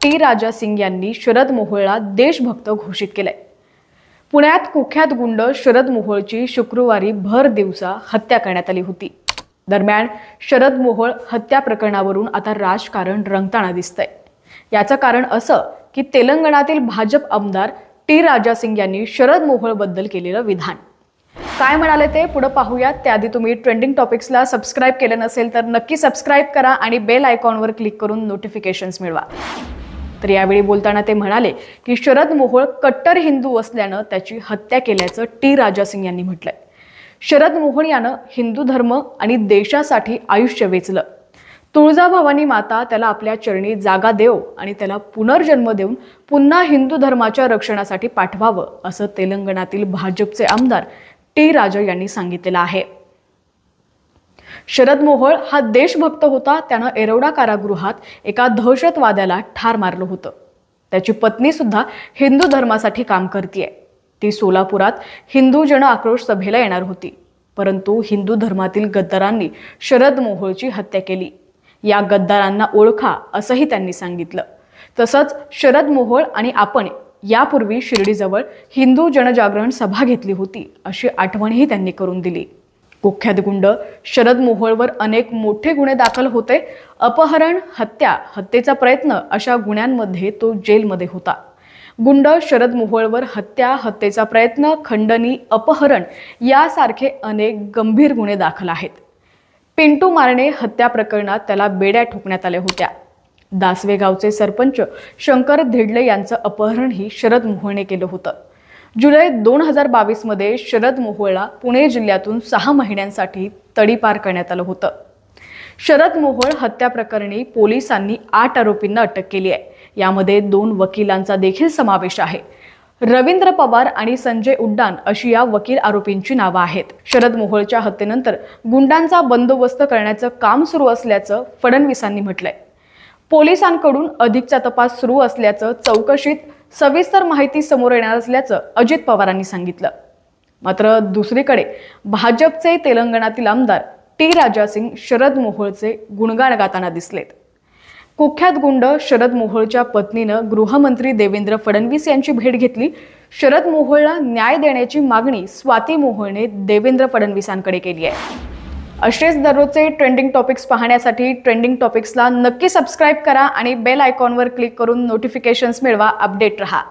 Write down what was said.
T राजा सिंग यांनी शरद मोहोळला देशभक्त घोषित केलंय। पुण्यात कुख्यात गुंड शरद मोहोळची शुक्रवारी भर दिवसा हत्या करण्यात आली होती। दरम्यान शरद मोहोळ हत्या प्रकरणावरून आता राजकारण रंगताना दिसतंय। याचं कारण असं की तेलंगणातील भाजप आमदार टी राजा सिंग यांनी शरद मोहोळ बद्दल केलेलं विधान। काय म्हणाले ते पुढे पाहूयात। त्याआधी तुम्ही ट्रेंडिंग टॉपिक्सला सबस्क्राइब केले नसेल तर नक्की सबस्क्राइब करा आणि बेल आयकॉनवर क्लिक करून नोटिफिकेशन्स मिळवा। तर यावेळी बोलताना ते म्हणाले की शरद मोहोळ कट्टर हिंदू असल्यानं त्याची हत्या केल्याचं टी राजा सिंग यांनी म्हटलंय। शरद मोहोळ यानं हिंदू धर्म आणि देशासाठी आयुष्य वेचलं। तुळजाभवानी माता त्याला आपल्या चरणी जागा देव आणि त्याला पुनर्जन्म देऊन पुन्हा हिंदू धर्माच्या रक्षणासाठी पाठवावं असं तेलंगणातील भाजपचे आमदार टी राजा यांनी सांगितलेलं आहे। शरद मोहोळ हा देशभक्त होता। त्यानं एरोडा कारागृहात एका दहशतवाद्याला ठार मारलं होतं। त्याची पत्नी सुद्धा हिंदू धर्मासाठी काम करतेय। ती सोलापुरात हिंदू जन आक्रोश सभेला येणार होती, परंतु हिंदू धर्मातील गद्दारांनी शरद मोहोळची हत्या केली। या गद्दारांना ओळखा असंही त्यांनी सांगितलं। तसंच शरद मोहोळ आणि आपण यापूर्वी शिर्डीजवळ हिंदू जनजागरण सभा घेतली होती अशी आठवणही त्यांनी करून दिली। कुख्यात गुंड शरद मोहोळवर अनेक मोठे गुन्हे दाखल होते। अपहरण, हत्या, हत्येचा प्रयत्न अशा गुन्ह्यांमध्ये तो जेलमध्ये होता। गुंड शरद मोहोळवर हत्या, हत्येचा प्रयत्न, खंडणी, अपहरण यासारखे अनेक गंभीर गुन्हे दाखल आहेत। पिंटू मारणे हत्या प्रकरणात त्याला बेड्या ठोकण्यात आल्या होत्या। दासवे गावचे सरपंच शंकर धिडले यांचं अपहरणही शरद मोहोळने केलं होतं। जुलै 2022 मध्ये शरद मोहोळला पुणे जिल्ह्यातून 6 महिन्यांसाठी तडीपार करण्यात आलं होतं। शरद मोहोळ हत्या प्रकरणी पोलिसांनी 8 आरोपींना अटक केली आहे। यामध्ये 2 वकिलांचा देखील समावेश आहे। रवींद्र पवार आणि संजय उड्डाण अशी या वकील आरोपींची नावं आहेत। शरद मोहोळच्या हत्येनंतर गुंडांचा बंदोबस्त करण्याचं काम सुरू असल्याचं फडणवीसांनी म्हटलंय। पोलिसांकडून अधिकचा तपास सुरू असल्याचं, चौकशीत सविस्तर माहिती समोर येणार असल्याचं अजित पवारांनी सांगितलं। मात्र दुसरीकडे भाजपचे तेलंगणातील आमदार टी राजा सिंग शरद मोहोळचे गुणगान गाताना दिसलेत। कुख्यात गुंड शरद मोहोळच्या पत्नीनं गृहमंत्री देवेंद्र फडणवीस यांची भेट घेतली। शरद मोहोळला न्याय देण्याची मागणी स्वाती मोहोळने देवेंद्र फडणवीसांकडे केली आहे। असेच दररोजचे ट्रेंडिंग टॉपिक्स पाहण्यासाठी ट्रेंडिंग टॉपिक्सला नक्की सबस्क्राइब करा आणि बेल आयकॉनवर क्लिक करून नोटिफिकेशन्स मिळवा। अपडेट रहा।